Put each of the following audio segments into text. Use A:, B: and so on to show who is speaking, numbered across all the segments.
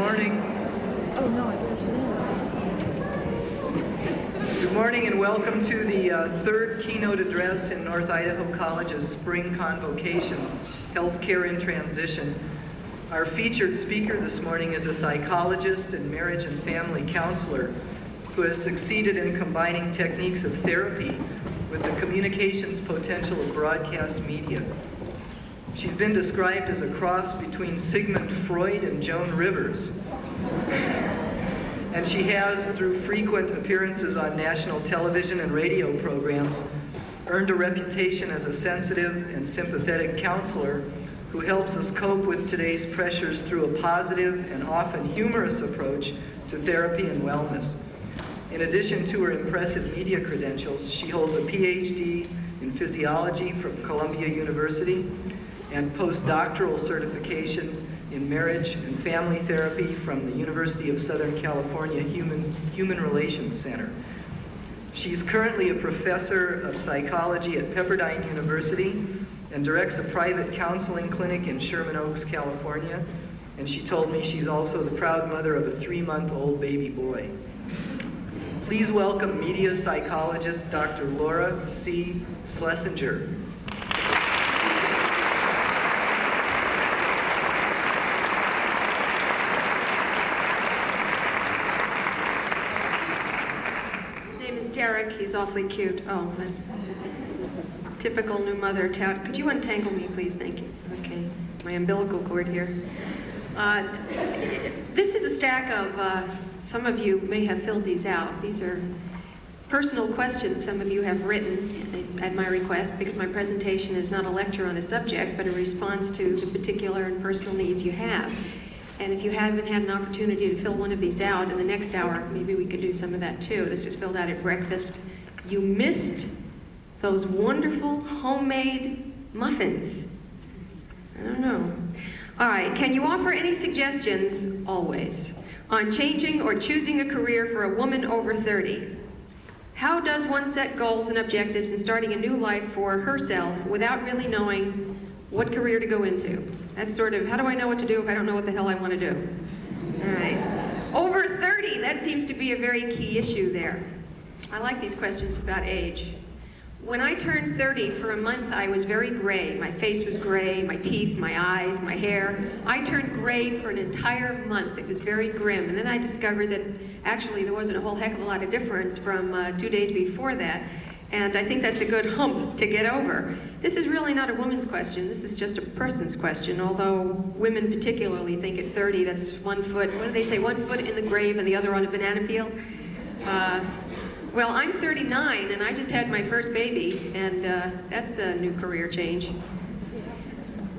A: morning.
B: Oh, no, I
A: Good morning and welcome to the third keynote address in North Idaho College's Spring Convocations, Healthcare in Transition. Our featured speaker this morning is a psychologist and marriage and family counselor who has succeeded in combining techniques of therapy with the communications potential of broadcast media. She's been described as a cross between Sigmund Freud and Joan Rivers. And she has, through frequent appearances on national television and radio programs, earned a reputation as a sensitive and sympathetic counselor who helps us cope with today's pressures through a positive and often humorous approach to therapy and wellness. In addition to her impressive media credentials, she holds a PhD in physiology from Columbia University and postdoctoral certification in marriage and family therapy from the University of Southern California Human Relations Center. She's currently a professor of psychology at Pepperdine University and directs a private counseling clinic in Sherman Oaks, California. And she told me she's also the proud mother of a 3-month-old baby boy. Please welcome media psychologist Dr. Laura C. Schlessinger.
C: Derek, he's awfully cute. Oh, but typical new mother tout. Could you untangle me, please? Thank you. Okay, my umbilical cord here. This is a stack of, some of you may have filled these out. These are personal questions some of you have written at my request because my presentation is not a lecture on a subject, but a response to the particular and personal needs you have. And if you haven't had an opportunity to fill one of these out in the next hour, maybe we could do some of that too. This was filled out at breakfast. You missed those wonderful homemade muffins. I don't know. All right, can you offer any suggestions, always, on changing or choosing a career for a woman over 30? How does one set goals and objectives in starting a new life for herself without really knowing what career to go into? That's sort of, how do I know what to do if I don't know what the hell I want to do? All right. Over 30, that seems to be a very key issue there. I like these questions about age. When I turned 30, for a month I was very gray. My face was gray, my teeth, my eyes, my hair. I turned gray for an entire month. It was very grim. And then I discovered that actually there wasn't a whole heck of a lot of difference from 2 days before that. And I think that's a good hump to get over. This is really not a woman's question. This is just a person's question, although women particularly think at 30 that's 1 foot, what do they say, 1 foot in the grave and the other on a banana peel? Well, I'm 39 and I just had my first baby, and that's a new career change.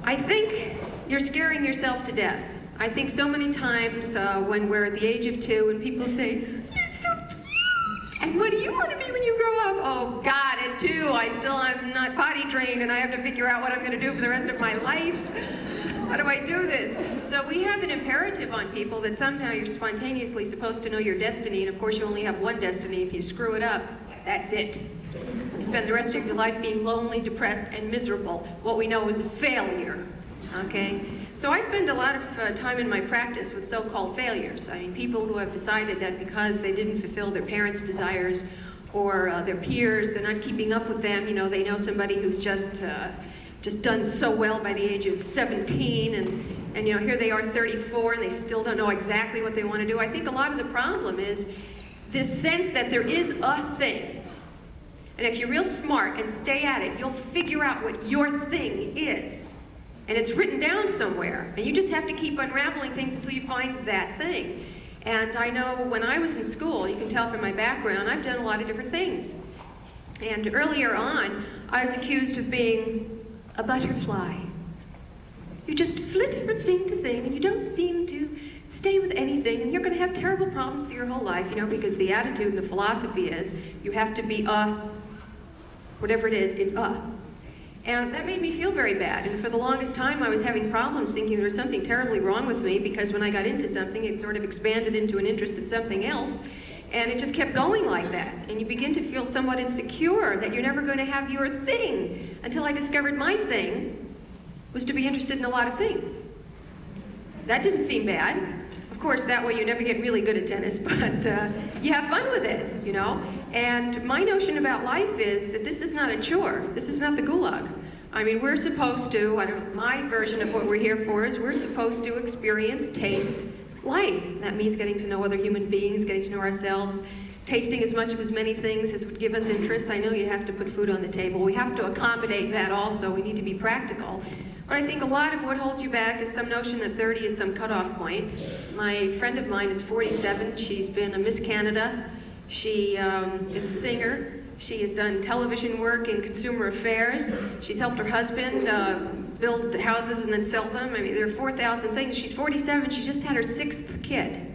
C: I think you're scaring yourself to death. I think so many times when we're at the age of 2 and people say, and what do you want to be when you grow up? Oh, God, at 2, I'm not potty trained, and I have to figure out what I'm going to do for the rest of my life. How do I do this? So we have an imperative on people that somehow you're spontaneously supposed to know your destiny, and of course you only have one destiny. If you screw it up, that's it. You spend the rest of your life being lonely, depressed, and miserable. What we know is a failure, okay? So I spend a lot of time in my practice with so-called failures. I mean, people who have decided that because they didn't fulfill their parents' desires or their peers, they're not keeping up with them. You know, they know somebody who's just done so well by the age of 17, and you know, here they are 34, and they still don't know exactly what they want to do. I think a lot of the problem is this sense that there is a thing. And if you're real smart and stay at it, you'll figure out what your thing is. And it's written down somewhere, and you just have to keep unraveling things until you find that thing. And I know when I was in school, you can tell from my background, I've done a lot of different things. And earlier on, I was accused of being a butterfly. You just flit from thing to thing, and you don't seem to stay with anything, and you're going to have terrible problems through your whole life, you know, because the attitude and the philosophy is you have to be whatever it is, it's And that made me feel very bad, and for the longest time I was having problems thinking there was something terribly wrong with me, because when I got into something, it sort of expanded into an interest in something else, and it just kept going like that. And you begin to feel somewhat insecure that you're never going to have your thing, until I discovered my thing was to be interested in a lot of things. That didn't seem bad. Of course, that way you never get really good at tennis, but you have fun with it, you know? And my notion about life is that this is not a chore. This is not the gulag. I mean, we're supposed to, my version of what we're here for is we're supposed to experience, taste life. That means getting to know other human beings, getting to know ourselves, tasting as much of as many things as would give us interest. I know you have to put food on the table. We have to accommodate that also. We need to be practical. But I think a lot of what holds you back is some notion that 30 is some cutoff point. My friend of mine is 47. She's been a Miss Canada. She is a singer. She has done television work in consumer affairs. She's helped her husband build houses and then sell them. I mean, there are 4,000 things. She's 47. She just had her 6th kid.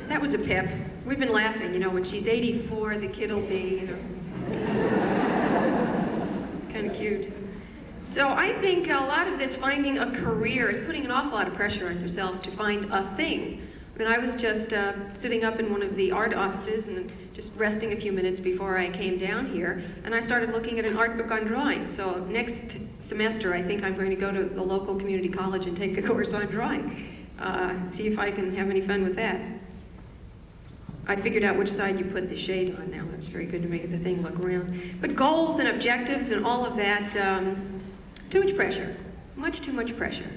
C: That was a pip. We've been laughing, you know, when she's 84, the kid will be, you know, kind of cute. So I think a lot of this finding a career is putting an awful lot of pressure on yourself to find a thing. I mean, I was just sitting up in one of the art offices and just resting a few minutes before I came down here, and I started looking at an art book on drawing. So next semester, I think I'm going to go to the local community college and take a course on drawing. See if I can have any fun with that. I figured out which side you put the shade on now. That's very good to make the thing look round. But goals and objectives and all of that, too much pressure. Much too much pressure.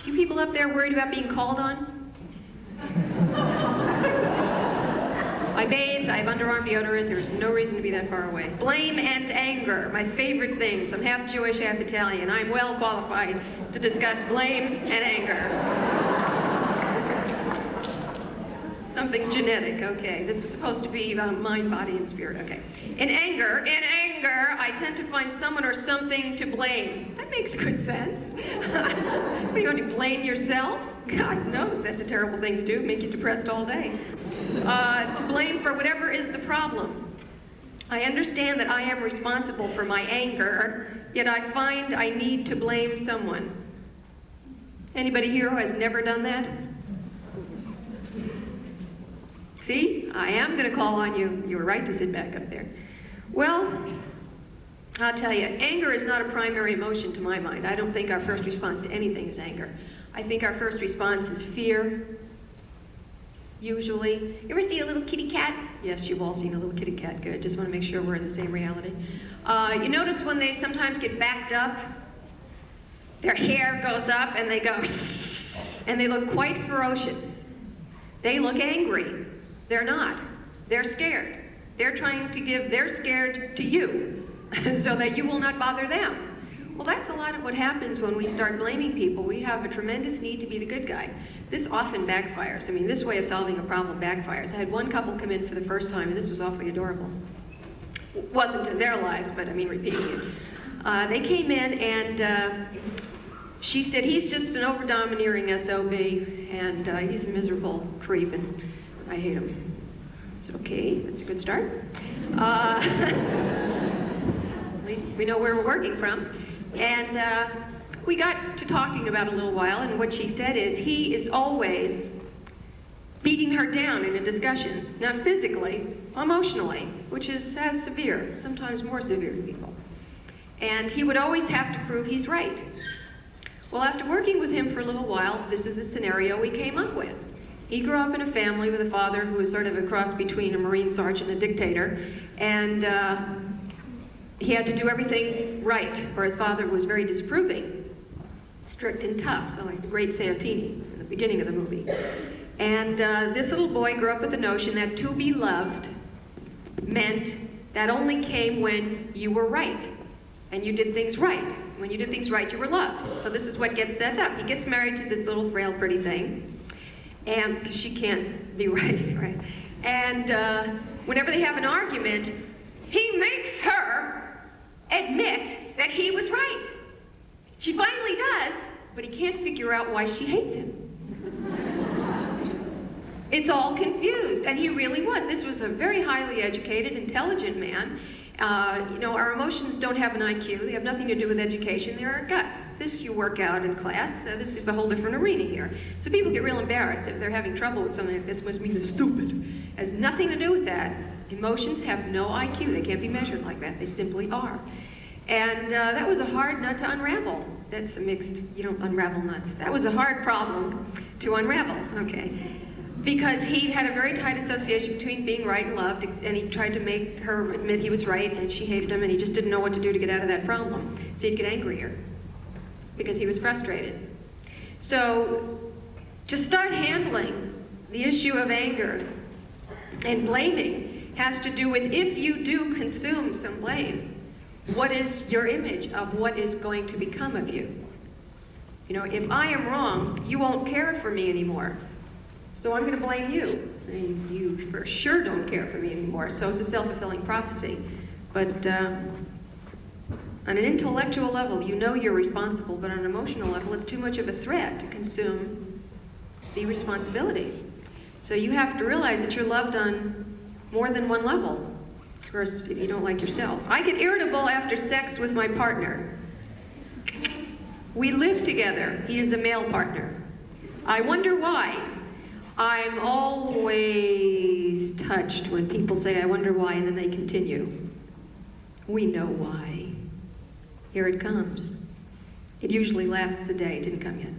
C: You people up there worried about being called on? I bathed, I have underarm deodorant, there's no reason to be that far away. Blame and anger, my favorite things. I'm half Jewish, half Italian. I'm well qualified to discuss blame and anger. Something genetic, okay. This is supposed to be mind, body, and spirit, okay. In anger, I tend to find someone or something to blame. That makes good sense. What are you going to blame yourself? God knows that's a terrible thing to do, make you depressed all day. To blame for whatever is the problem. I understand that I am responsible for my anger, yet I find I need to blame someone. Anybody here who has never done that? See, I am going to call on you. You were right to sit back up there. Well, I'll tell you, anger is not a primary emotion to my mind. I don't think our first response to anything is anger. I think our first response is fear, usually. You ever see a little kitty cat? Yes, you've all seen a little kitty cat. Good. Just want to make sure we're in the same reality. You notice when they sometimes get backed up, their hair goes up and they go, and they look quite ferocious. They look angry. They're not. They're scared. They're scared to you so that you will not bother them. Well, that's a lot of what happens when we start blaming people. We have a tremendous need to be the good guy. This often backfires. I mean, this way of solving a problem backfires. I had one couple come in for the first time, and this was awfully adorable. It wasn't in their lives, but I mean repeating it. They came in, and she said, he's just an over-domineering SOB, and he's a miserable creep, and I hate him. I said, okay, that's a good start. At least we know where we're working from. And we got to talking about it a little while, and what she said is, he is always beating her down in a discussion, not physically, emotionally, which is as severe, sometimes more severe to people. And he would always have to prove he's right. Well, after working with him for a little while, this is the scenario we came up with. He grew up in a family with a father who was sort of a cross between a Marine sergeant and a dictator, and he had to do everything right, for his father was very disapproving, strict and tough, so like the great Santini in the beginning of the movie. And this little boy grew up with the notion that to be loved meant that only came when you were right, and you did things right. When you did things right, you were loved. So this is what gets set up. He gets married to this little frail, pretty thing, and because she can't be right? And whenever they have an argument, he makes her admit that he was right. She finally does, but he can't figure out why she hates him. It's all confused, and he really was. This was a very highly educated, intelligent man. You know, our emotions don't have an IQ. They have nothing to do with education. They're our guts. This you work out in class. This is a whole different arena here. So people get real embarrassed if they're having trouble with something like this. Must mean they're stupid. It has nothing to do with that. Emotions have no IQ. They can't be measured like that. They simply are. And that was a hard nut to unravel. That's a mixed, you don't unravel nuts. That was a hard problem to unravel, okay? Because he had a very tight association between being right and loved, and he tried to make her admit he was right, and she hated him, and he just didn't know what to do to get out of that problem. So he'd get angrier, because he was frustrated. So to start handling the issue of anger and blaming has to do with, if you do consume some blame, what is your image of what is going to become of you? You know, if I am wrong, you won't care for me anymore. So I'm going to blame you. And you for sure don't care for me anymore. So it's a self-fulfilling prophecy. But on an intellectual level, you know you're responsible, but on an emotional level, it's too much of a threat to consume the responsibility. So you have to realize that you're loved on more than one level. Of course, if you don't like yourself. I get irritable after sex with my partner. We live together. He is a male partner. I wonder why. I'm always touched when people say, I wonder why, and then they continue. We know why. Here it comes. It usually lasts a day. It didn't come yet.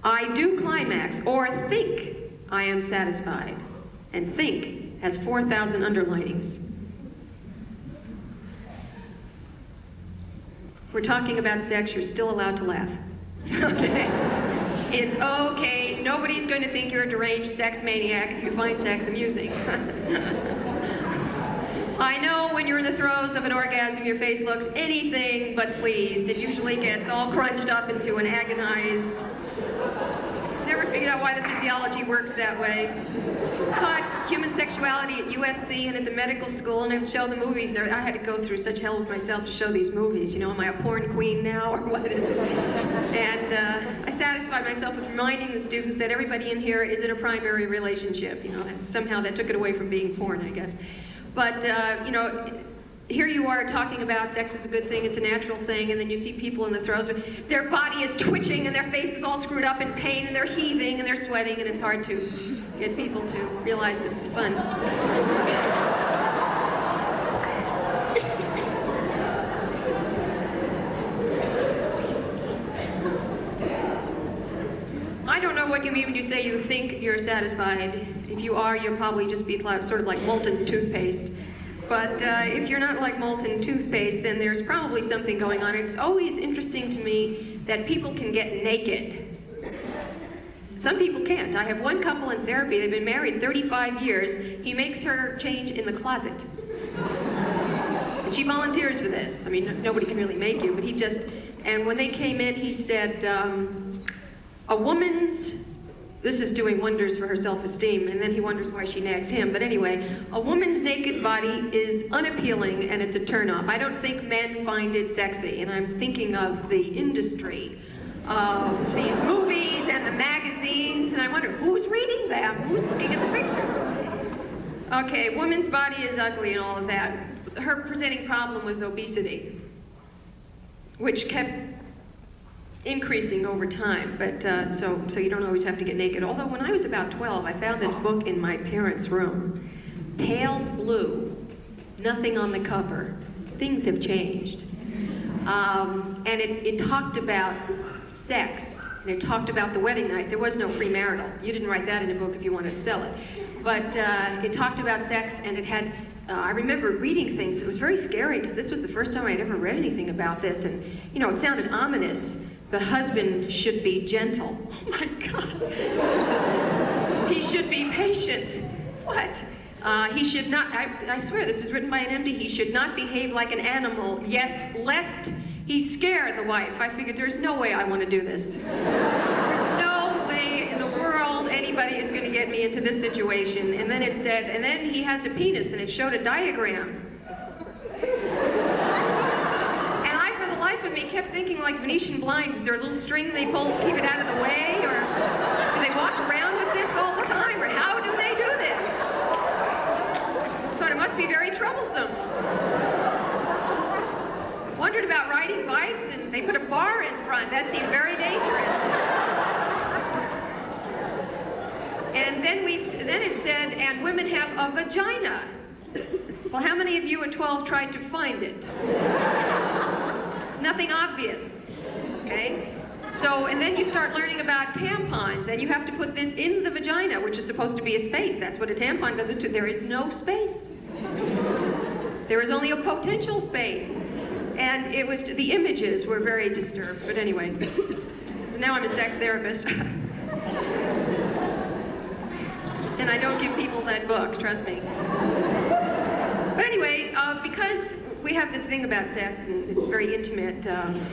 C: I do climax or think I am satisfied. And think has 4,000 underlinings. We're talking about sex, you're still allowed to laugh. Okay? It's okay, nobody's going to think you're a deranged sex maniac if you find sex amusing. I know when you're in the throes of an orgasm, your face looks anything but pleased. It usually gets all crunched up into an agonized... Never figured out why the physiology works that way. Taught human sexuality at USC and at the medical school, and I would show the movies. And I had to go through such hell with myself to show these movies. You know, am I a porn queen now, or what is it? And I satisfied myself with reminding the students that everybody in here is in a primary relationship. You know, and somehow that took it away from being porn, I guess. But you know, here you are talking about sex is a good thing, it's a natural thing, and then you see people in the throes of their body is twitching and their face is all screwed up in pain and they're heaving and they're sweating, and it's hard to get people to realize this is fun. I don't know what you mean when you say you think you're satisfied. If you are, you'll probably just be sort of like molten toothpaste. But if you're not like molten toothpaste, then there's probably something going on. It's always interesting to me that people can get naked. Some people can't. I have one couple in therapy. They've been married 35 years. He makes her change in the closet. And she volunteers for this. I mean, nobody can really make you, but he just... And when they came in, he said, a woman's... This is doing wonders for her self-esteem, and then he wonders why she nags him. But anyway, a woman's naked body is unappealing, and it's a turn-off. I don't think men find it sexy, and I'm thinking of the industry of these movies and the magazines, and I wonder, who's reading them? Who's looking at the pictures? Okay, woman's body is ugly and all of that. Her presenting problem was obesity, which kept increasing over time, but so you don't always have to get naked. Although when I was about 12, I found this book in my parents' room, Pale Blue, nothing on the cover. Things have changed. And it talked about sex, and it talked about the wedding night. There was no premarital. You didn't write that in a book if you wanted to sell it. But it talked about sex, and it had, I remember reading things. It was very scary, because this was the first time I'd ever read anything about this, and, you know, it sounded ominous. The husband should be gentle. Oh my God. He should be patient. What? He should not, I swear this was written by an MD, he should not behave like an animal, yes, lest he scare the wife. I figured there's no way I want to do this. There's no way in the world anybody is going to get me into this situation. And then it said, and then he has a penis, and it showed a diagram. Life of me kept thinking like Venetian blinds. Is there a little string they pull to keep it out of the way, or do they walk around with this all the time, or how do they do this? Thought it must be very troublesome. Wondered about riding bikes, and they put a bar in front. That seemed very dangerous. And then it said, and women have a vagina. Well, how many of you at 12 tried to find it? It's nothing obvious, okay? So, and then you start learning about tampons, and you have to put this in the vagina, which is supposed to be a space. That's what a tampon goes into. There is no space. There is only a potential space. And it was, the images were very disturbed, but anyway. So now I'm a sex therapist. And I don't give people that book, trust me. But anyway, because we have this thing about sex, and it's very intimate,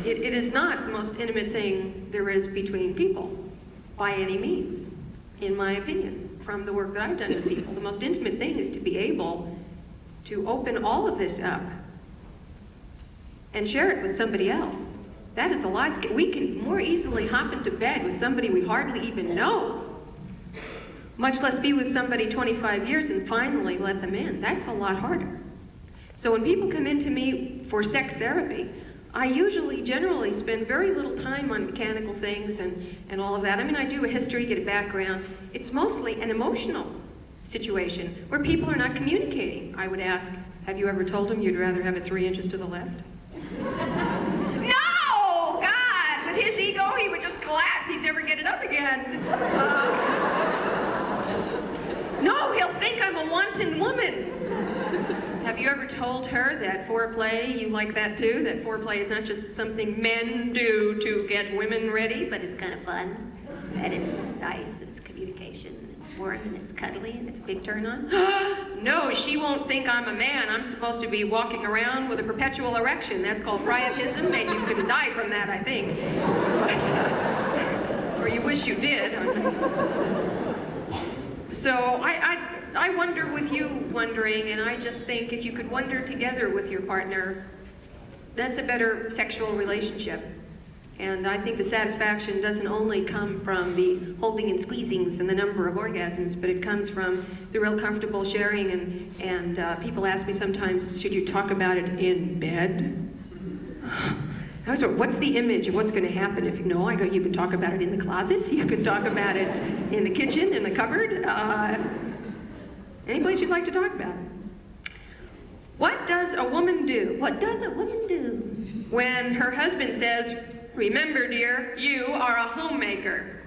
C: it is not the most intimate thing there is between people, by any means, in my opinion, from the work that I've done with people. The most intimate thing is to be able to open all of this up and share it with somebody else. That is a lot. We can more easily hop into bed with somebody we hardly even know, much less be with somebody 25 years and finally let them in. That's a lot harder. So when people come into me for sex therapy, I usually, generally spend very little time on mechanical things and all of that. I mean, I do a history, get a background. It's mostly an emotional situation where people are not communicating. I would ask, have you ever told them you'd rather have it 3 inches to the left? No! God! With his ego, he would just collapse. He'd never get it up again. No, he'll think I'm a wanton woman. Have you ever told her that foreplay, you like that too? That foreplay is not just something men do to get women ready, but it's kind of fun, and it's nice, and it's communication, and it's warm, and it's cuddly, and it's a big turn on? No, she won't think I'm a man. I'm supposed to be walking around with a perpetual erection. That's called priapism, and you could die from that, I think. Or you wish you did. So I wonder with you wondering, and I just think if you could wonder together with your partner, that's a better sexual relationship. And I think the satisfaction doesn't only come from the holding and squeezings and the number of orgasms, but it comes from the real comfortable sharing. And people ask me sometimes, should you talk about it in bed? I was like, what's the image of what's going to happen if, no, I go, you could talk about it in the closet, you could talk about it in the kitchen, in the cupboard, any place you'd like to talk about it. What does a woman do? What does a woman do when her husband says, remember, dear, you are a homemaker.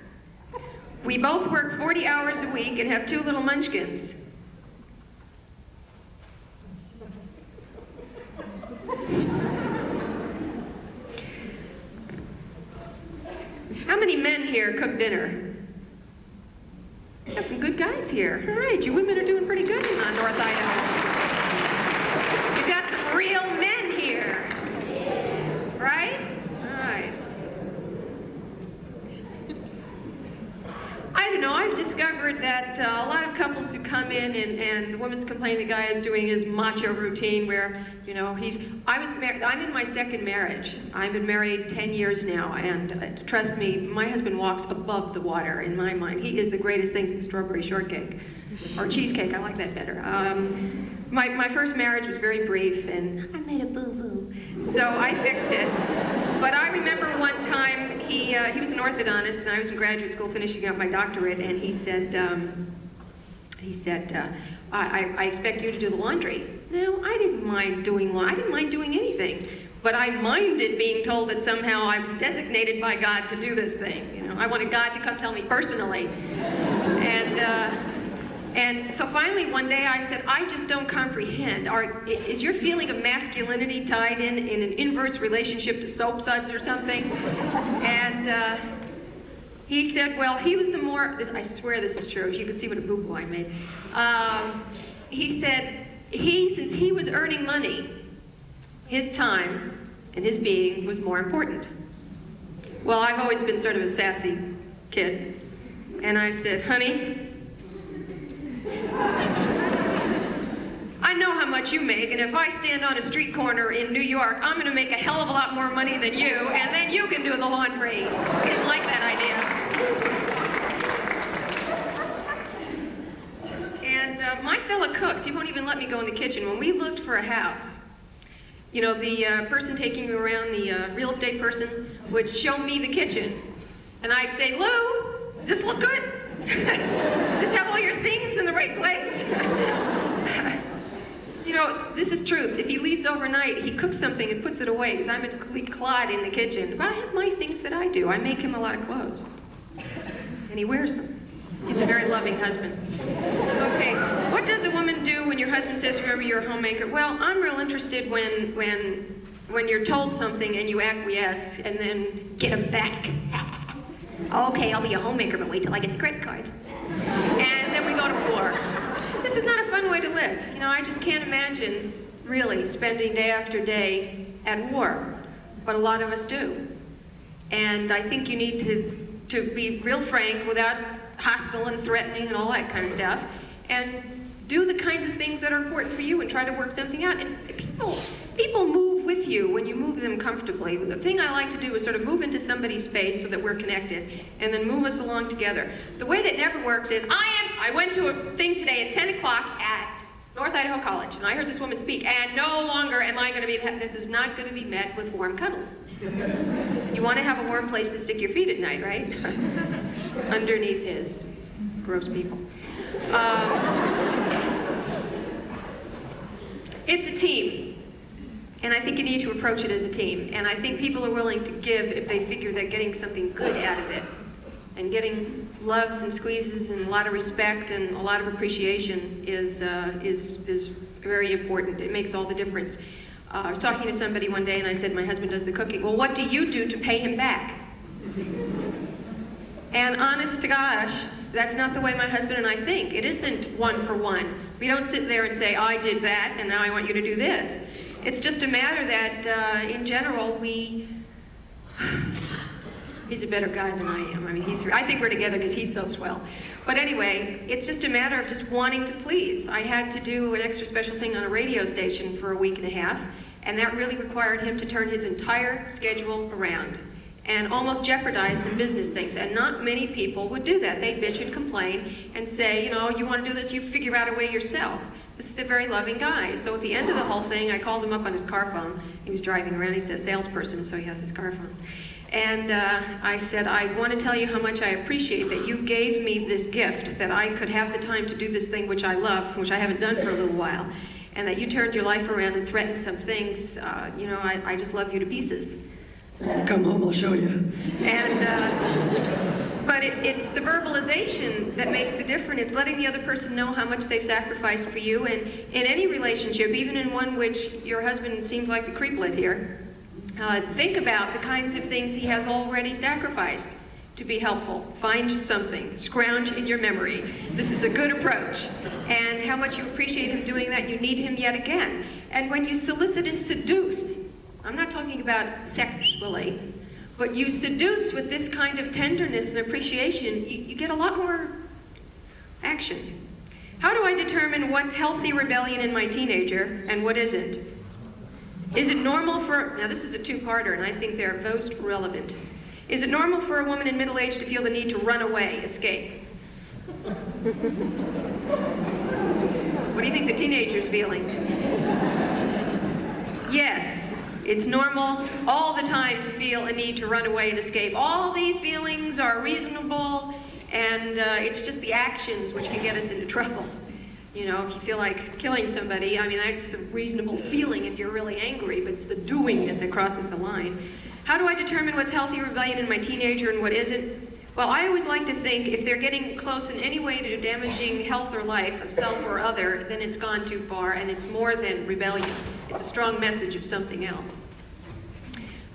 C: We both work 40 hours a week and have 2 little munchkins. How many men here cook dinner? Got some good guys here. All right, you women are doing pretty good in North Idaho. You got some real men here. Right? All right. I don't know, I've discovered that a lot of couples who come in and the woman's complaining the guy is doing his macho routine where, you know, I'm in my 2nd marriage. I've been married 10 years now, and trust me, my husband walks above the water in my mind. He is the greatest thing since strawberry shortcake, or cheesecake, I like that better. My first marriage was very brief, and I made a boo-boo, so I fixed it. But I remember one time, he was an orthodontist, and I was in graduate school finishing up my doctorate, and he said, I expect you to do the laundry. No, I didn't mind doing anything, but I minded being told that somehow I was designated by God to do this thing. You know, I wanted God to come tell me personally. And so finally one day I said, I just don't comprehend. Is your feeling of masculinity tied in an inverse relationship to soap suds or something? And he said, well, he was the more, I swear this is true, you can see what a boo-boo I made. He said, since he was earning money, his time and his being was more important. Well, I've always been sort of a sassy kid. And I said, honey, I know how much you make, and if I stand on a street corner in New York, I'm going to make a hell of a lot more money than you, and then you can do the laundry. He didn't like that idea. And my fella cooks. He won't even let me go in the kitchen. When we looked for a house, you know, the person taking me around, the real estate person, would show me the kitchen. And I'd say, Lou, does this look good? Does this have all your things in the right place? know, this is truth. If he leaves overnight, he cooks something and puts it away because I'm a complete clod in the kitchen. But I have my things that I do. I make him a lot of clothes. And he wears them. He's a very loving husband. Okay, what does a woman do when your husband says, remember, you're a homemaker? Well, I'm real interested when you're told something and you acquiesce and then get them back. Okay, I'll be a homemaker, but wait till I get the credit cards. And then we go to war. This is not a fun way to live. You know, I just can't imagine really spending day after day at war, but a lot of us do. And I think you need to be real frank without hostile and threatening and all that kind of stuff, and do the kinds of things that are important for you and try to work something out. And people move with you when you move them comfortably. The thing I like to do is sort of move into somebody's space so that we're connected, and then move us along together. The way that never works is, I went to a thing today at 10 o'clock at North Idaho College, and I heard this woman speak, and no longer am I going to be, this is not going to be met with warm cuddles. You want to have a warm place to stick your feet at night, right? Underneath his. Gross people. It's a team, and I think you need to approach it as a team. And I think people are willing to give if they figure they're getting something good out of it, and getting loves and squeezes and a lot of respect and a lot of appreciation is very important. It makes all the difference. I was talking to somebody one day, and I said, my husband does the cooking. Well, what do you do to pay him back? And honest to gosh, that's not the way my husband and I think. It isn't one for one. We don't sit there and say, I did that, and now I want you to do this. It's just a matter that, in general, he's a better guy than I am. I mean, I think we're together because he's so swell. But anyway, it's just a matter of just wanting to please. I had to do an extra special thing on a radio station for a week and a half, and that really required him to turn his entire schedule around and almost jeopardize some business things. And not many people would do that. They'd bitch and complain and say, you know, you want to do this, you figure out a way yourself. This is a very loving guy. So at the end of the whole thing, I called him up on his car phone. He was driving around. He's a salesperson, so he has his car phone. And I said, I want to tell you how much I appreciate that you gave me this gift, that I could have the time to do this thing which I love, which I haven't done for a little while, and that you turned your life around and threatened some things. You know, I just love you to pieces. Come home, I'll show you. And but it's the verbalization that makes the difference. It's letting the other person know how much they've sacrificed for you. And in any relationship, even in one which your husband seems like the creeplet here, think about the kinds of things he has already sacrificed to be helpful. Find something, scrounge in your memory. This is a good approach. And how much you appreciate him doing that, you need him yet again. And when you solicit and seduce, I'm not talking about sexually, but you seduce with this kind of tenderness and appreciation, you get a lot more action. How do I determine what's healthy rebellion in my teenager and what isn't? Is it normal for, now this is a two-parter, and I think they're most relevant. Is it normal for a woman in middle age to feel the need to run away, escape? What do you think the teenager's feeling? Yes, it's normal all the time to feel a need to run away and escape. All these feelings are reasonable, and it's just the actions which can get us into trouble. You know, if you feel like killing somebody, I mean, that's a reasonable feeling if you're really angry, but it's the doing it that crosses the line. How do I determine what's healthy rebellion in my teenager and what isn't? Well, I always like to think if they're getting close in any way to damaging health or life of self or other, then it's gone too far, and it's more than rebellion. It's a strong message of something else.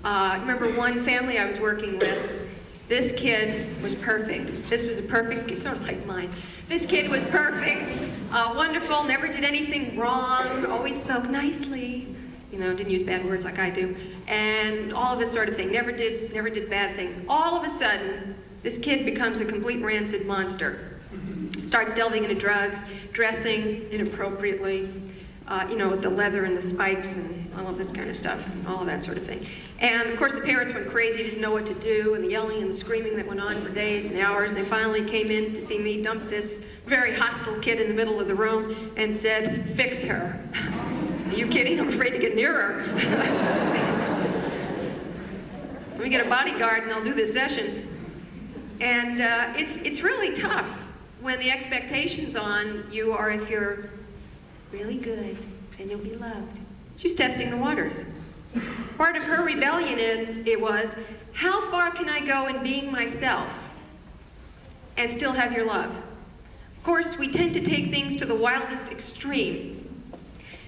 C: I remember one family I was working with. This kid was perfect. This was a perfect, it's sort of like mine. This kid was perfect, wonderful, never did anything wrong, always spoke nicely, you know, didn't use bad words like I do, and all of this sort of thing, never did bad things. All of a sudden, this kid becomes a complete rancid monster. Starts delving into drugs, dressing inappropriately, you know, with the leather and the spikes and all of this kind of stuff, all of that sort of thing. And of course the parents went crazy, didn't know what to do, and the yelling and the screaming that went on for days and hours. They finally came in to see me dump this very hostile kid in the middle of the room and said, "Fix her." Are you kidding? I'm afraid to get near her. Let me get a bodyguard and I'll do this session. And it's really tough when the expectations on you are if you're really good and you'll be loved. She was testing the waters. Part of her rebellion was, how far can I go in being myself and still have your love? Of course, we tend to take things to the wildest extreme.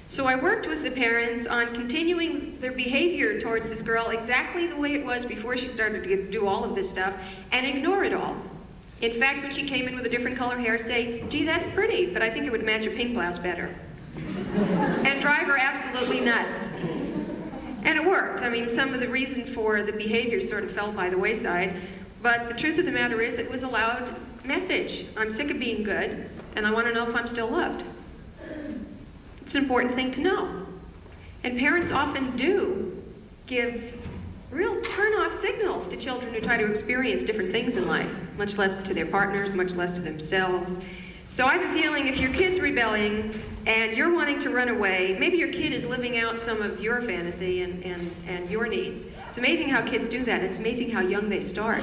C: So I worked with the parents on continuing their behavior towards this girl exactly the way it was before she started to do all of this stuff, and ignore it all. In fact, when she came in with a different color hair, say, gee, that's pretty, but I think it would match a pink blouse better. And drive her absolutely nuts. And it worked. I mean, some of the reason for the behavior sort of fell by the wayside, but the truth of the matter is it was a loud message. I'm sick of being good, and I want to know if I'm still loved. It's an important thing to know. And parents often do give real turn-off signals to children who try to experience different things in life, much less to their partners, much less to themselves. So I have a feeling if your kid's rebelling and you're wanting to run away, maybe your kid is living out some of your fantasy and your needs. It's amazing how kids do that. It's amazing how young they start.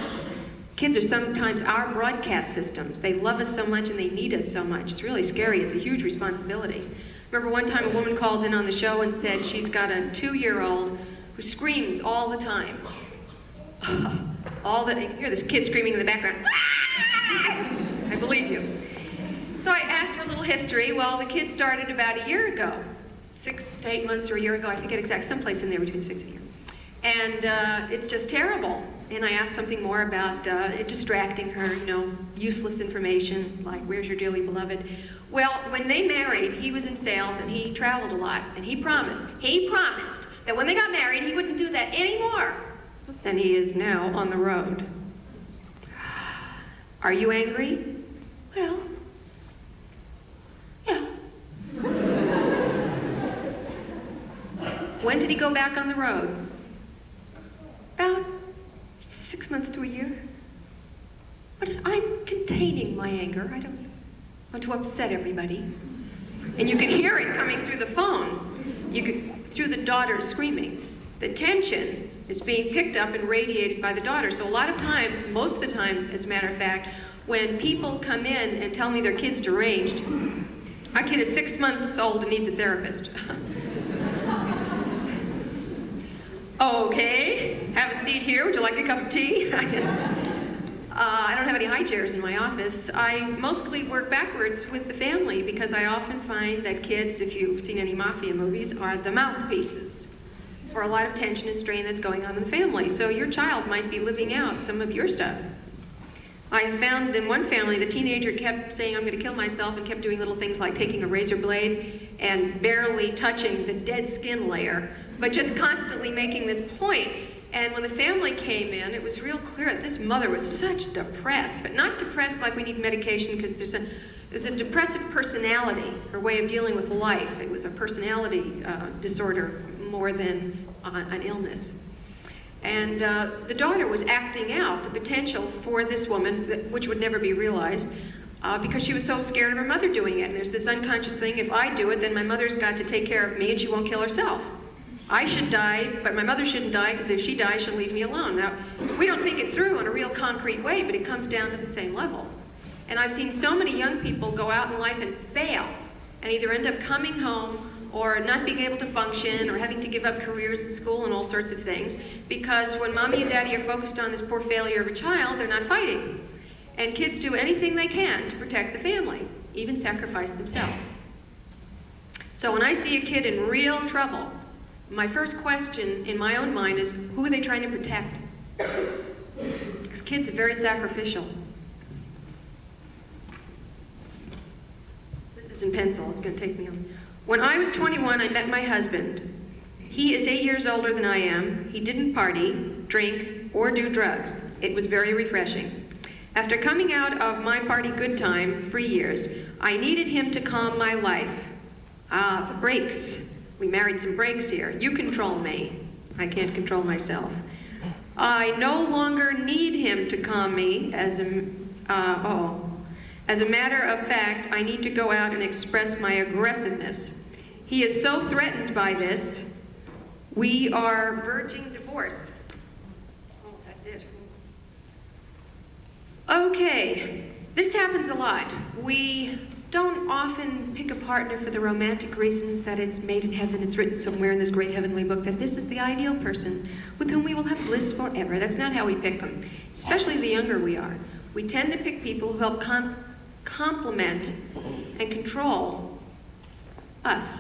C: Kids are sometimes our broadcast systems. They love us so much and they need us so much. It's really scary. It's a huge responsibility. Remember one time a woman called in on the show and said she's got a 2-year-old who screams all the time. You hear this kid screaming in the background. I believe you. So I asked her a little history. Well, the kid started about a year ago, 6 to 8 months or a year ago. I forget exactly, someplace in there between 6 and a year. And it's just terrible. And I asked something more about it distracting her, useless information, like where's your dearly beloved. Well, when they married, he was in sales and he traveled a lot. And he promised that when they got married, he wouldn't do that anymore. And he is now on the road. Are you angry? Well, yeah. When did he go back on the road? About 6 months to a year. But I'm containing my anger. I don't want to upset everybody. And you can hear it coming through the phone. Through the daughter screaming. The tension is being picked up and radiated by the daughter. So a lot of times, most of the time, as a matter of fact, when people come in and tell me their kid's deranged, my kid is 6 months old and needs a therapist. Okay, have a seat here. Would you like a cup of tea? I don't have any high chairs in my office. I mostly work backwards with the family because I often find that kids, if you've seen any mafia movies, are the mouthpieces for a lot of tension and strain that's going on in the family. So your child might be living out some of your stuff. I found in one family, the teenager kept saying, I'm going to kill myself, and kept doing little things like taking a razor blade and barely touching the dead skin layer, but just constantly making this point. And when the family came in, it was real clear that this mother was such depressed, but not depressed like we need medication, because there's a depressive personality, her way of dealing with life. It was a personality disorder more than an illness. And the daughter was acting out the potential for this woman, which would never be realized, because she was so scared of her mother doing it. And there's this unconscious thing, if I do it, then my mother's got to take care of me and she won't kill herself. I should die, but my mother shouldn't die, because if she dies, she'll leave me alone. Now, we don't think it through in a real concrete way, but it comes down to the same level. And I've seen so many young people go out in life and fail, and either end up coming home or not being able to function, or having to give up careers at school and all sorts of things, because when mommy and daddy are focused on this poor failure of a child, they're not fighting. And kids do anything they can to protect the family, even sacrifice themselves. So when I see a kid in real trouble, my first question in my own mind is, who are they trying to protect? Because kids are very sacrificial. This is in pencil, it's going to take me a... When I was 21, I met my husband. He is 8 years older than I am. He didn't party, drink, or do drugs. It was very refreshing. After coming out of my party good time, free years, I needed him to calm my life. The brakes. We married some brakes here. You control me. I can't control myself. I no longer need him to calm me. As a matter of fact, I need to go out and express my aggressiveness. He is so threatened by this. We are verging divorce. Oh, that's it. Okay, this happens a lot. We don't often pick a partner for the romantic reasons that it's made in heaven, it's written somewhere in this great heavenly book that this is the ideal person with whom we will have bliss forever. That's not how we pick them, especially the younger we are. We tend to pick people who help complement and control us.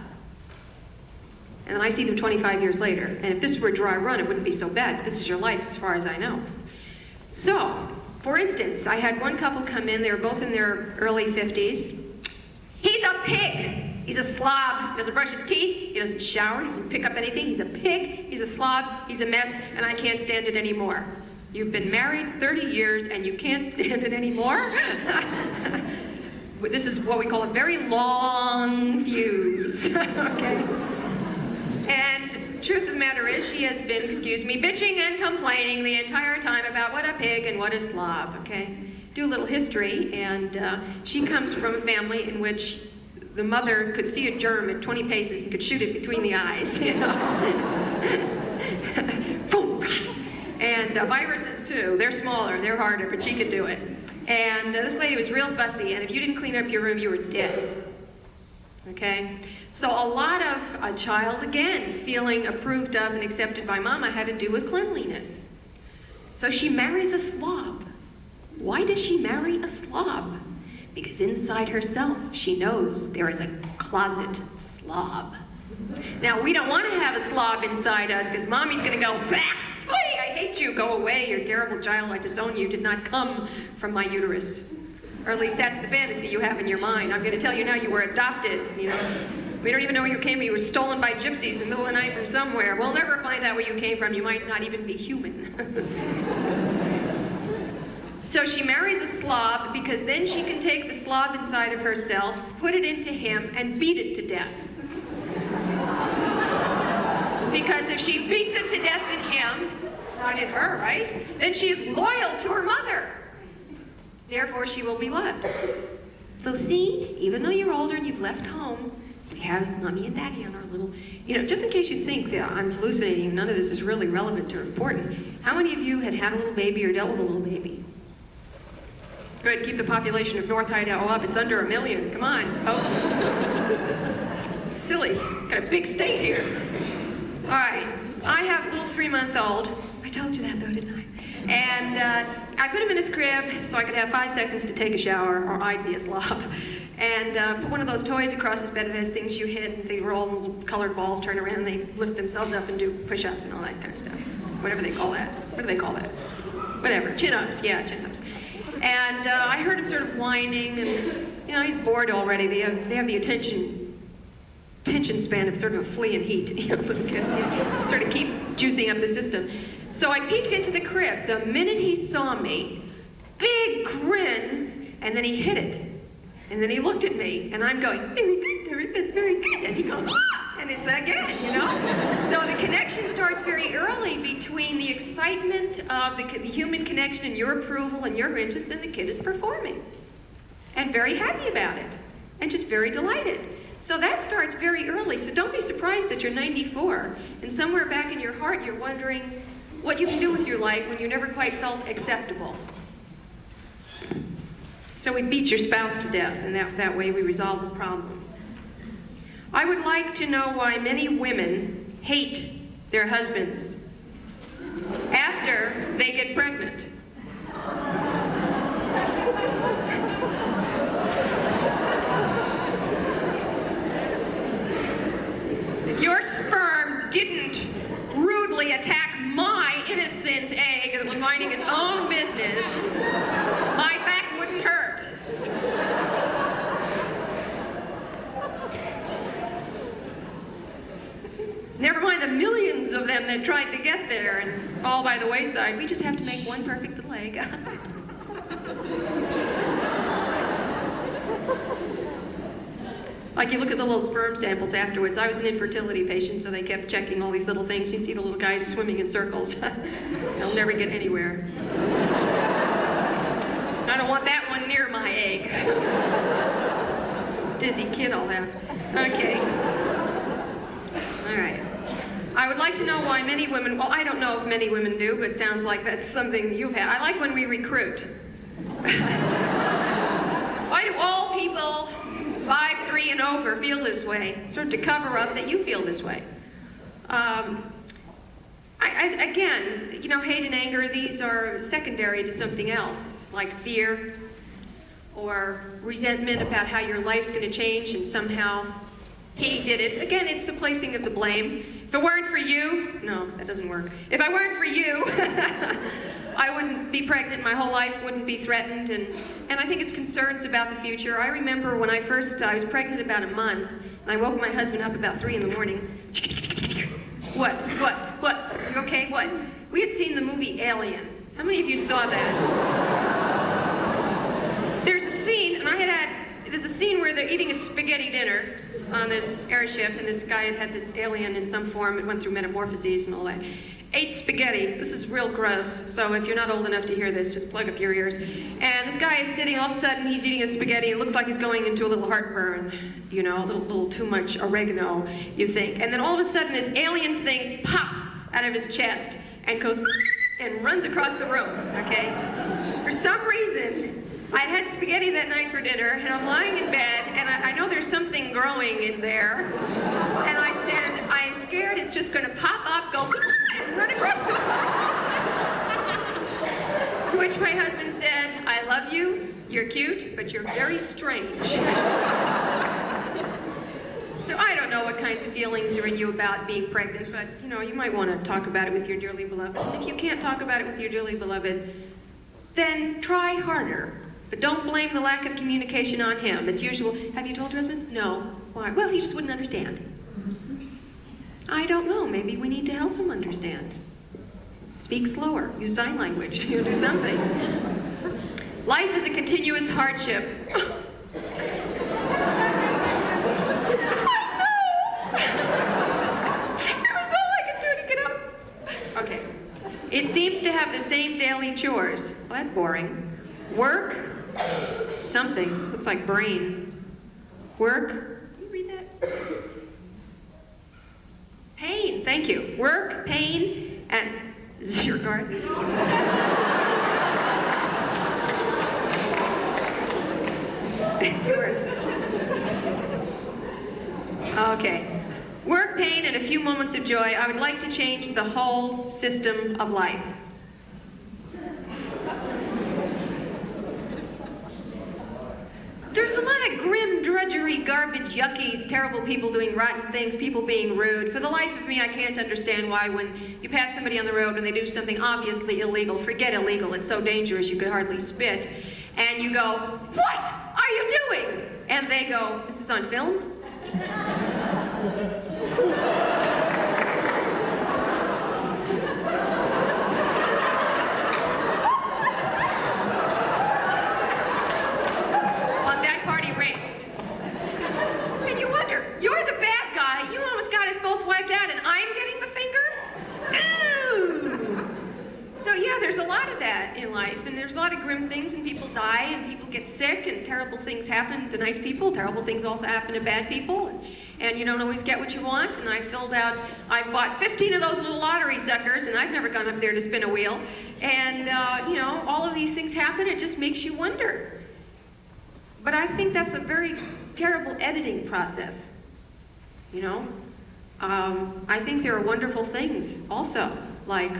C: And then I see them 25 years later. And if this were a dry run, it wouldn't be so bad. But this is your life as far as I know. So, for instance, I had one couple come in. They were both in their early 50s. He's a pig. He's a slob. He doesn't brush his teeth. He doesn't shower. He doesn't pick up anything. He's a pig. He's a slob. He's a mess. And I can't stand it anymore. You've been married 30 years and you can't stand it anymore? This is what we call a very long fuse. Okay? And truth of the matter is, she has been, excuse me, bitching and complaining the entire time about what a pig and what a slob, okay? Do a little history, and she comes from a family in which the mother could see a germ at 20 paces and could shoot it between the eyes, you know? And viruses, too. They're smaller, they're harder, but she could do it. And this lady was real fussy, and if you didn't clean up your room, you were dead. Okay? So a lot of a child, again, feeling approved of and accepted by mama had to do with cleanliness. So she marries a slob. Why does she marry a slob? Because inside herself, she knows there is a closet slob. Now, we don't want to have a slob inside us because mommy's going to go, bah, I hate you, go away, you're a terrible child, I disown you, did not come from my uterus. Or at least that's the fantasy you have in your mind. I'm going to tell you now you were adopted, you know. We don't even know where you came from. You were stolen by gypsies in the middle of the night from somewhere. We'll never find out where you came from. You might not even be human. So she marries a slob because then she can take the slob inside of herself, put it into him, and beat it to death. Because if she beats it to death in him, not in her, right? Then she is loyal to her mother. Therefore, she will be loved. So see, even though you're older and you've left home, we have mommy and daddy on our little, you know, just in case you think that I'm hallucinating, none of this is really relevant or important. How many of you had a little baby or dealt with a little baby? Good, keep the population of North Idaho up. It's under 1 million. Come on, folks. This is silly. Got a big state here. All right, I have a little 3-month-old. I told you that though, didn't I? And I put him in his crib so I could have 5 seconds to take a shower, or I'd be a slob. And put one of those toys across his bed that has things you hit, and they roll, and little colored balls turn around, and they lift themselves up and do push-ups and all that kind of stuff. Whatever they call that. What do they call that? Whatever, chin-ups, yeah, chin-ups. And I heard him sort of whining, and, you know, he's bored already. They have the attention span of sort of a flea in heat, you know, little kids, you know, sort of keep juicing up the system. So I peeked into the crib. The minute he saw me, big grins, and then he hit it. And then he looked at me, and I'm going, very good, Derek, that's very good. And he goes, ah! And it's again, you know? So the connection starts very early between the excitement of the human connection and your approval and your interest, and the kid is performing. And very happy about it. And just very delighted. So that starts very early. So don't be surprised that you're 94, and somewhere back in your heart you're wondering what you can do with your life when you never quite felt acceptable. So we beat your spouse to death, and that way we resolve the problem. I would like to know why many women hate their husbands after they get pregnant. Your sperm didn't rudely attack my innocent egg that was minding its own business, my back wouldn't hurt. Never mind the millions of them that tried to get there and fall by the wayside. We just have to make one perfect little egg. Like you look at the little sperm samples afterwards. I was an infertility patient, so they kept checking all these little things. You see the little guys swimming in circles. They'll never get anywhere. I don't want that one near my egg. Dizzy kid I'll have. Okay. All right. I would like to know why many women, well, I don't know if many women do, but it sounds like that's something you've had. I like when we recruit. Why do all people 3 and over feel this way, sort of to cover up that you feel this way. Again, you know, hate and anger, these are secondary to something else, like fear or resentment about how your life's going to change and somehow he did it. Again, it's the placing of the blame. If it weren't for you, no, that doesn't work. If I weren't for you, I wouldn't be pregnant, my whole life wouldn't be threatened, and I think it's concerns about the future. I remember when I was pregnant about a month, and I woke my husband up about 3 in the morning. What? You okay? What? We had seen the movie Alien. How many of you saw that? There's a scene, and there's a scene where they're eating a spaghetti dinner on this airship, and this guy had this alien in some form. It went through metamorphoses and all that. Ate spaghetti. This is real gross, so if you're not old enough to hear this, just plug up your ears. And this guy is sitting, all of a sudden, he's eating a spaghetti. It looks like he's going into a little heartburn, you know, a little too much oregano, you think. And then all of a sudden, this alien thing pops out of his chest and goes and runs across the room, okay? For some reason, I'd had spaghetti that night for dinner, and I'm lying in bed, and I know there's something growing in there, and I said, I'm scared it's just going to pop up, go, and run across the room. To which my husband said, I love you, you're cute, but you're very strange. So I don't know what kinds of feelings are in you about being pregnant, but, you know, you might want to talk about it with your dearly beloved. And if you can't talk about it with your dearly beloved, then try harder. But don't blame the lack of communication on him. It's usual, have you told your husband? No. Why? Well, he just wouldn't understand. I don't know. Maybe we need to help him understand. Speak slower. Use sign language. You do something. Life is a continuous hardship. I know! It was all I could do to get up. Okay. It seems to have the same daily chores. Well, that's boring. Work, something, looks like brain. Work, can you read that? Pain, thank you. Work, pain, and, is this your garden? It's yours. Okay. Work, pain, and a few moments of joy. I would like to change the whole system of life. There's a lot of grim, drudgery, garbage, yuckies, terrible people doing rotten things, people being rude. For the life of me, I can't understand why when you pass somebody on the road and they do something obviously illegal, forget illegal, it's so dangerous you could hardly spit, and you go, what are you doing? And they go, this is on film? You're the bad guy. You almost got us both wiped out, and I'm getting the finger? Ooh. So yeah, there's a lot of that in life, and there's a lot of grim things, and people die, and people get sick, and terrible things happen to nice people. Terrible things also happen to bad people, and you don't always get what you want. And I bought 15 of those little lottery suckers, and I've never gone up there to spin a wheel. And you know, all of these things happen. It just makes you wonder. But I think that's a very terrible editing process. You know, I think there are wonderful things also, like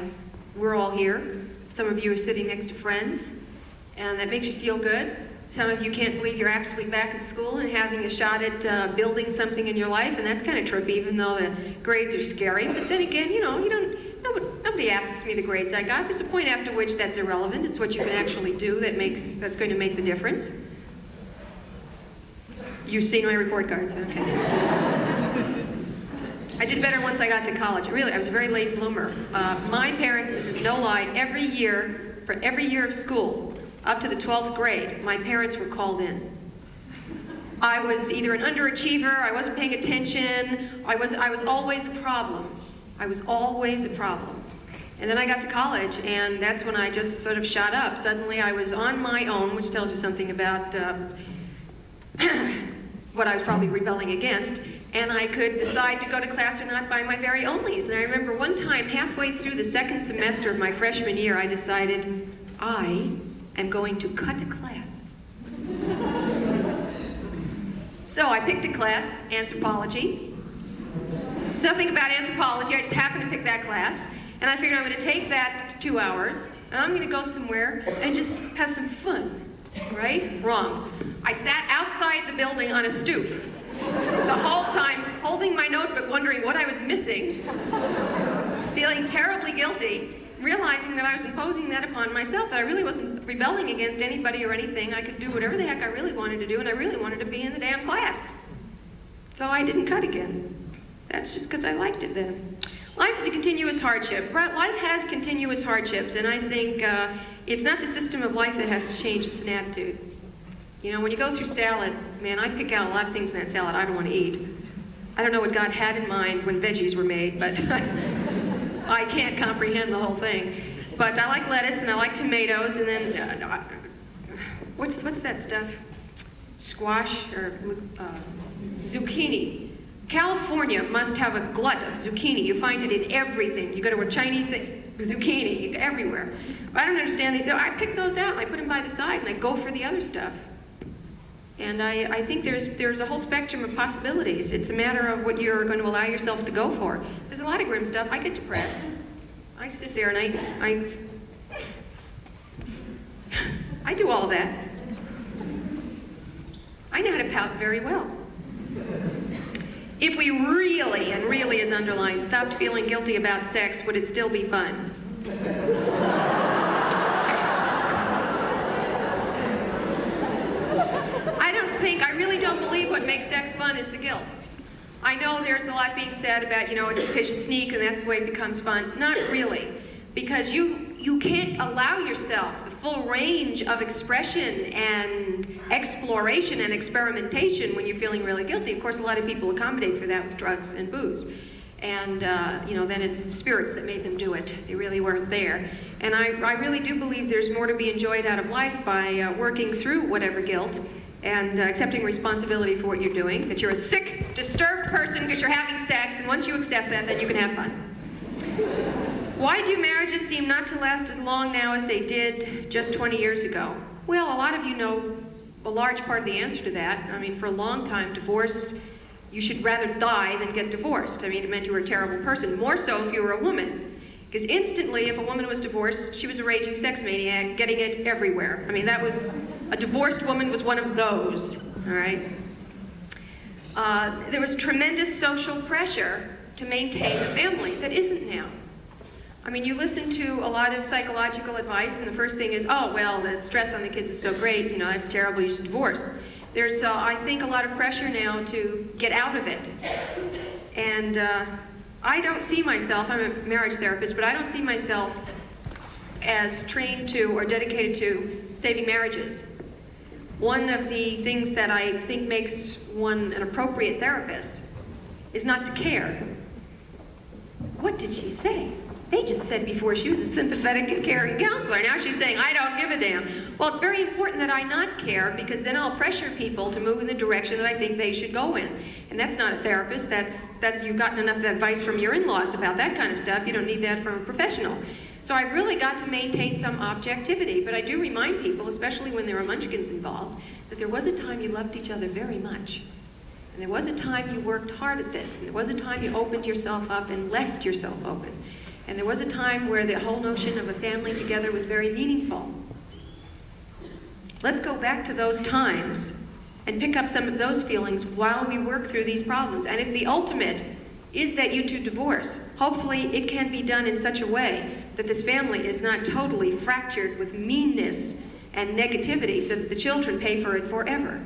C: we're all here. Some of you are sitting next to friends, and that makes you feel good. Some of you can't believe you're actually back at school and having a shot at building something in your life, and that's kind of trippy, even though the grades are scary. But then again, you know, nobody asks me the grades I got. There's a point after which that's irrelevant. It's what you can actually do that's going to make the difference. You've seen my report cards, okay. I did better once I got to college. Really, I was a very late bloomer. My parents, this is no lie, every year, for every year of school, up to the 12th grade, my parents were called in. I was either an underachiever, I wasn't paying attention, I was always a problem. I was always a problem. And then I got to college, and that's when I just sort of shot up. Suddenly I was on my own, which tells you something about what I was probably rebelling against, and I could decide to go to class or not by my very own lease. And I remember one time, halfway through the second semester of my freshman year, I decided, I am going to cut a class. So I picked a class, anthropology. There's nothing about anthropology, I just happened to pick that class. And I figured I'm going to take that 2 hours, and I'm going to go somewhere and just have some fun, right? Wrong. I sat outside the building on a stoop the whole time, holding my notebook, wondering what I was missing, feeling terribly guilty, realizing that I was imposing that upon myself, that I really wasn't rebelling against anybody or anything. I could do whatever the heck I really wanted to do, and I really wanted to be in the damn class. So I didn't cut again. That's just because I liked it then. Life is a continuous hardship. Life has continuous hardships, and I think it's not the system of life that has to change, it's an attitude. You know, when you go through salad, man, I pick out a lot of things in that salad I don't want to eat. I don't know what God had in mind when veggies were made, but I can't comprehend the whole thing. But I like lettuce, and I like tomatoes, and then, what's that stuff? Squash, or zucchini. California must have a glut of zucchini. You find it in everything. You go to a Chinese thing, zucchini, everywhere. I don't understand these. I pick those out, and I put them by the side, and I go for the other stuff. And I think there's a whole spectrum of possibilities. It's a matter of what you're going to allow yourself to go for. There's a lot of grim stuff. I get depressed. I sit there and I do all that. I know how to pout very well. If we really, and really is underlined, stopped feeling guilty about sex, would it still be fun? I really don't believe what makes sex fun is the guilt. I know there's a lot being said about, you know, it's the vicious sneak and that's the way it becomes fun. Not really. Because you can't allow yourself the full range of expression and exploration and experimentation when you're feeling really guilty. Of course, a lot of people accommodate for that with drugs and booze. And, you know, then it's the spirits that made them do it. They really weren't there. And I really do believe there's more to be enjoyed out of life by working through whatever guilt and accepting responsibility for what you're doing, that you're a sick, disturbed person because you're having sex, and once you accept that, then you can have fun. Why do marriages seem not to last as long now as they did just 20 years ago? Well, a lot of you know a large part of the answer to that. I mean, for a long time, divorce, you should rather die than get divorced. I mean, it meant you were a terrible person, more so if you were a woman. Because instantly, if a woman was divorced, she was a raging sex maniac, getting it everywhere. I mean, that was, a divorced woman was one of those, all right? There was tremendous social pressure to maintain the family that isn't now. I mean, you listen to a lot of psychological advice, and the first thing is, oh, well, the stress on the kids is so great, you know, that's terrible, you should divorce. There's, I think, a lot of pressure now to get out of it. And I don't see myself, I'm a marriage therapist, but I don't see myself as trained to or dedicated to saving marriages. One of the things that I think makes one an appropriate therapist is not to care. What did she say? They just said before she was a sympathetic and caring counselor. Now she's saying, I don't give a damn. Well, it's very important that I not care, because then I'll pressure people to move in the direction that I think they should go in. And that's not a therapist. That's you've gotten enough advice from your in-laws about that kind of stuff. You don't need that from a professional. So I've really got to maintain some objectivity. But I do remind people, especially when there are munchkins involved, that there was a time you loved each other very much. And there was a time you worked hard at this. And there was a time you opened yourself up and left yourself open. And there was a time where the whole notion of a family together was very meaningful. Let's go back to those times and pick up some of those feelings while we work through these problems. And if the ultimate is that you two divorce, hopefully it can be done in such a way that this family is not totally fractured with meanness and negativity so that the children pay for it forever.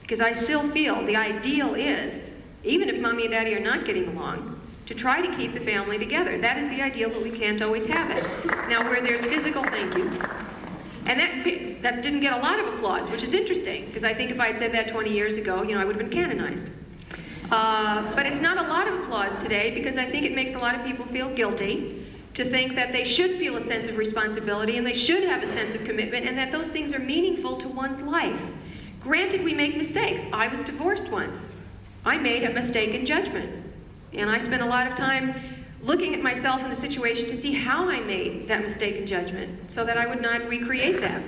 C: Because I still feel the ideal is, even if mommy and daddy are not getting along, to try to keep the family together. That is the ideal, but we can't always have it. Now, where there's physical, thank you. And that didn't get a lot of applause, which is interesting, because I think if I had said that 20 years ago, you know, I would have been canonized. But it's not a lot of applause today, because I think it makes a lot of people feel guilty to think that they should feel a sense of responsibility and they should have a sense of commitment, and that those things are meaningful to one's life. Granted, we make mistakes. I was divorced once. I made a mistake in judgment. And I spent a lot of time looking at myself in the situation to see how I made that mistake in judgment so that I would not recreate that.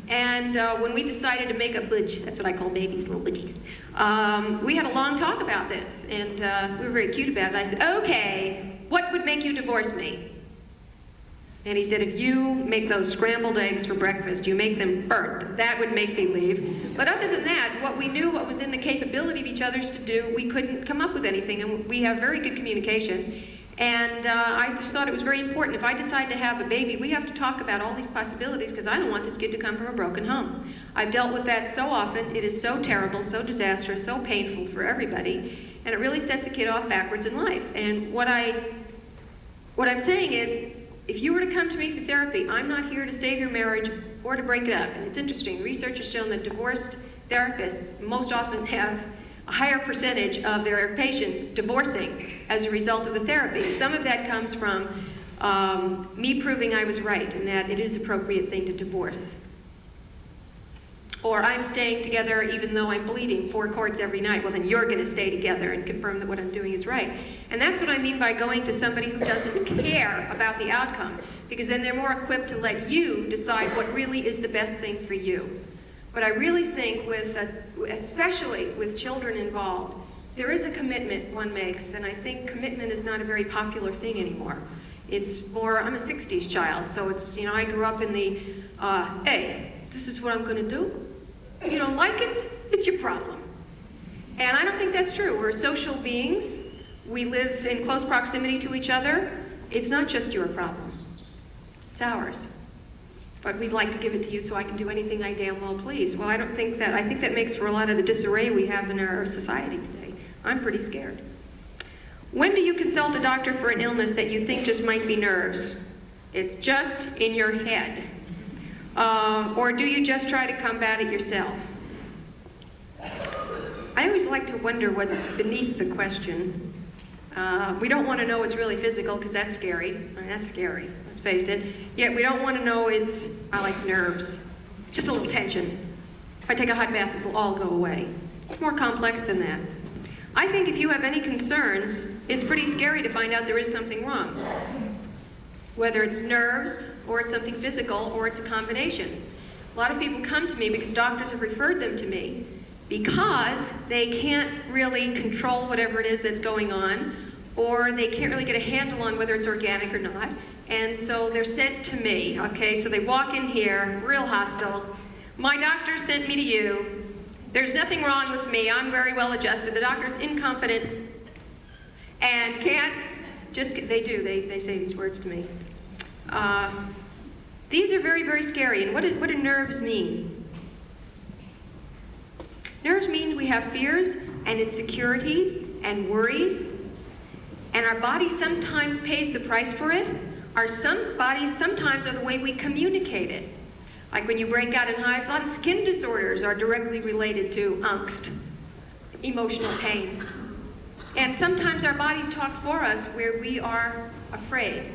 C: And when we decided to make a budge, that's what I call babies, little budgies, we had a long talk about this, and we were very cute about it. I said, okay, what would make you divorce me? And he said, if you make those scrambled eggs for breakfast, you make them burnt, that would make me leave. But other than that, what we knew, what was in the capability of each other's to do, we couldn't come up with anything, and we have very good communication. And I just thought it was very important. If I decide to have a baby, we have to talk about all these possibilities, because I don't want this kid to come from a broken home. I've dealt with that so often. It is so terrible, so disastrous, so painful for everybody, and it really sets a kid off backwards in life. And what I'm saying is, if you were to come to me for therapy, I'm not here to save your marriage or to break it up. And it's interesting, research has shown that divorced therapists most often have a higher percentage of their patients divorcing as a result of the therapy. Some of that comes from me proving I was right and that it is an appropriate thing to divorce. Or I'm staying together even though I'm bleeding 4 quarts every night. Well, then you're going to stay together and confirm that what I'm doing is right. And that's what I mean by going to somebody who doesn't care about the outcome, because then they're more equipped to let you decide what really is the best thing for you. But I really think especially with children involved, there is a commitment one makes, and I think commitment is not a very popular thing anymore. It's more, I'm a 60s child, so it's, I grew up in the, hey, this is what I'm going to do. You don't like it, it's your problem. And I don't think that's true. We're social beings. We live in close proximity to each other. It's not just your problem. It's ours. But we'd like to give it to you so I can do anything I damn well please. Well, I don't think that. I think that makes for a lot of the disarray we have in our society today. I'm pretty scared. When do you consult a doctor for an illness that you think just might be nerves? It's just in your head. Or do you just try to combat it yourself? I always like to wonder what's beneath the question. We don't want to know it's really physical, because that's scary. I mean, that's scary, let's face it. Yet we don't want to know I like nerves. It's just a little tension. If I take a hot bath, this will all go away. It's more complex than that. I think if you have any concerns, it's pretty scary to find out there is something wrong. Whether it's nerves, or it's something physical, or it's a combination. A lot of people come to me because doctors have referred them to me because they can't really control whatever it is that's going on, or they can't really get a handle on whether it's organic or not, and so they're sent to me, okay? So they walk in here, real hostile. My doctor sent me to you. There's nothing wrong with me. I'm very well adjusted. The doctor's incompetent and can't they say these words to me. These are very, very scary. And what do nerves mean? Nerves mean we have fears and insecurities and worries, and our body sometimes pays the price for it. Our bodies sometimes are the way we communicate it. Like when you break out in hives, a lot of skin disorders are directly related to angst, emotional pain. And sometimes our bodies talk for us where we are afraid.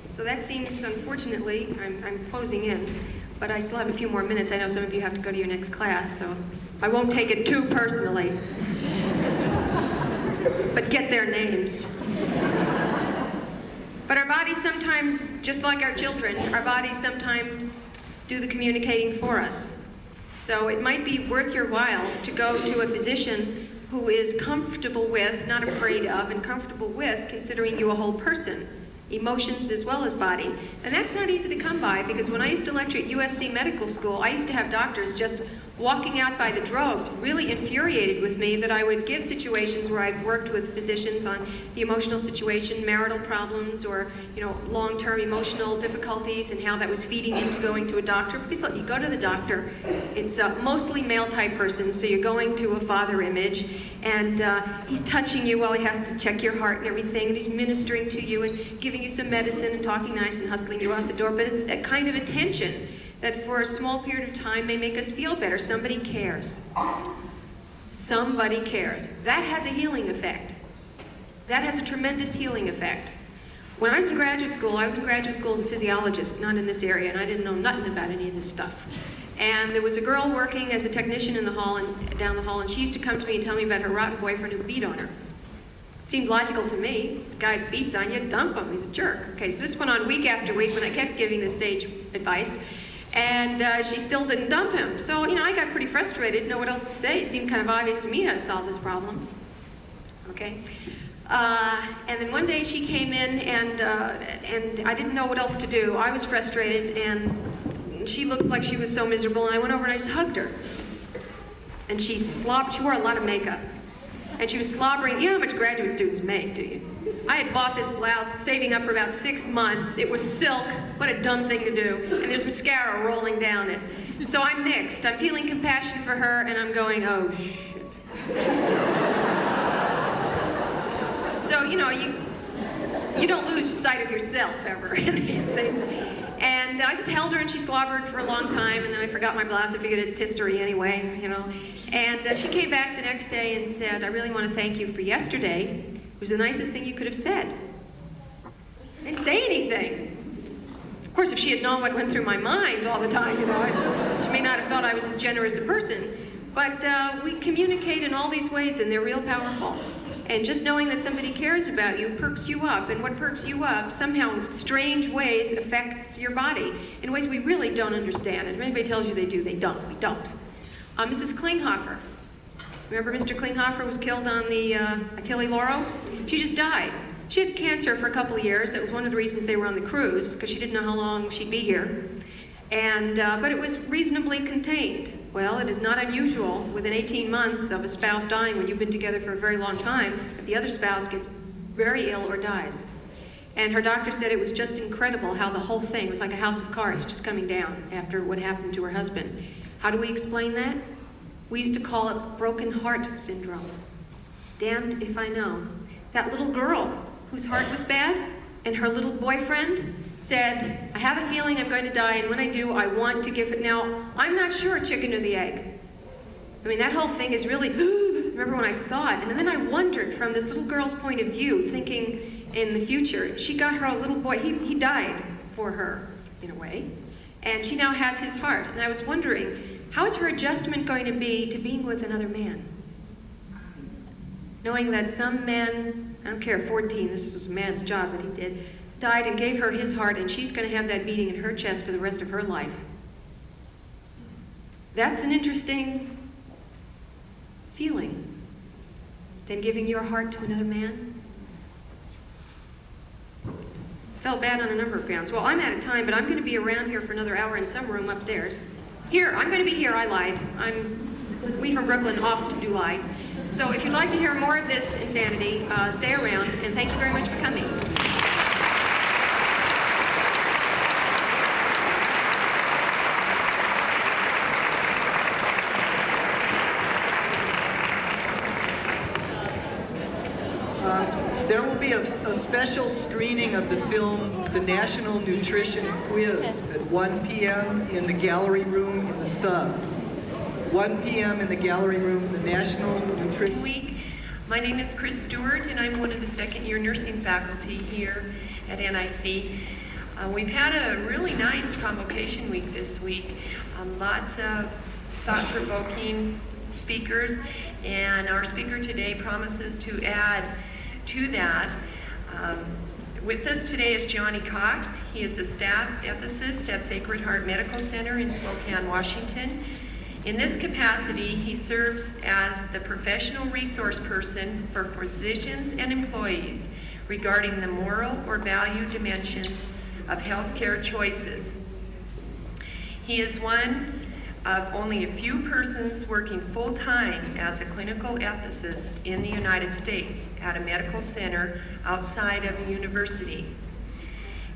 C: So that seems, unfortunately, I'm closing in, but I still have a few more minutes. I know some of you have to go to your next class, so I won't take it too personally. But get their names. But our bodies sometimes, just like our children, our bodies sometimes do the communicating for us. So it might be worth your while to go to a physician who is comfortable with, not afraid of, and comfortable with considering you a whole person, emotions as well as body. And that's not easy to come by, because when I used to lecture at USC Medical School, I used to have doctors just walking out by the droves, really infuriated with me that I would give situations where I'd worked with physicians on the emotional situation, marital problems, or long-term emotional difficulties, and how that was feeding into going to a doctor. Please let you go to the doctor. It's a mostly male-type person, so you're going to a father image, and he's touching you while he has to check your heart and everything, and he's ministering to you and giving you some medicine and talking nice and hustling you out the door. But it's a kind of a tension that for a small period of time may make us feel better. Somebody cares. Somebody cares. That has a healing effect. That has a tremendous healing effect. When I was in graduate school as a physiologist, not in this area, and I didn't know nothing about any of this stuff. And there was a girl working as a technician in the hall down the hall, and she used to come to me and tell me about her rotten boyfriend who beat on her. It seemed logical to me. The guy beats on you, dump him. He's a jerk. Okay, so this went on week after week when I kept giving this sage advice. And she still didn't dump him. So, I got pretty frustrated, didn't know what else to say. It seemed kind of obvious to me how to solve this problem. Okay? And then one day she came in, and I didn't know what else to do. I was frustrated, and she looked like she was so miserable, and I went over and I just hugged her. And she wore a lot of makeup. And she was slobbering. You know how much graduate students make, do you? I had bought this blouse, saving up for about 6 months. It was silk. What a dumb thing to do. And there's mascara rolling down it. So I'm mixed. I'm feeling compassion for her, and I'm going, oh, shit. So, you don't lose sight of yourself ever in these things. And I just held her, and she slobbered for a long time, and then I forgot my blouse. I figured it's history anyway, And she came back the next day and said, I really want to thank you for yesterday. It was the nicest thing you could have said. I didn't say anything. Of course, if she had known what went through my mind all the time, she may not have thought I was as generous a person. But we communicate in all these ways, and they're real powerful. And just knowing that somebody cares about you perks you up. And what perks you up, somehow, strange ways, affects your body in ways we really don't understand. And if anybody tells you they do, they don't. We don't. Mrs. Klinghoffer. Remember Mr. Klinghoffer was killed on the Achille Lauro? She just died. She had cancer for a couple of years. That was one of the reasons they were on the cruise, because she didn't know how long she'd be here. But it was reasonably contained. Well, it is not unusual within 18 months of a spouse dying when you've been together for a very long time that the other spouse gets very ill or dies. And her doctor said it was just incredible how the whole thing was like a house of cards just coming down after what happened to her husband. How do we explain that? We used to call it broken heart syndrome. Damned if I know. That little girl whose heart was bad and her little boyfriend said, I have a feeling I'm going to die, and when I do, I want to give it. Now, I'm not sure chicken or the egg. I mean, that whole thing is really, remember when I saw it, and then I wondered from this little girl's point of view, thinking in the future, she got her little boy, he died for her, in a way, and she now has his heart. And I was wondering, how is her adjustment going to be to being with another man? Knowing that some man, I don't care, 14, this was a man's job that he did, died and gave her his heart, and she's going to have that beating in her chest for the rest of her life. That's an interesting feeling than giving your heart to another man. Felt bad on a number of grounds. Well, I'm out of time, but I'm going to be around here for another hour in some room upstairs. Here, I'm going to be here. I lied. We from Brooklyn often do lie. So if you'd like to hear more of this insanity, stay around, and thank you very much for coming.
A: There will be a special screening of the film, The National Nutrition Quiz, at 1 p.m. in the gallery room in the sub. 1 p.m. in the gallery room, the National Nutrition
B: Week. My name is Chris Stewart, and I'm one of the second-year nursing faculty here at NIC. We've had a really nice convocation week this week. Lots of thought-provoking speakers, and our speaker today promises to add to that. With us today is Johnny Cox. He is a staff ethicist at Sacred Heart Medical Center in Spokane, Washington. In this capacity, he serves as the professional resource person for physicians and employees regarding the moral or value dimensions of healthcare choices. He is one of only a few persons working full-time as a clinical ethicist in the United States at a medical center outside of a university.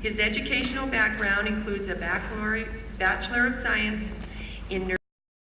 B: His educational background includes a Bachelor of Science in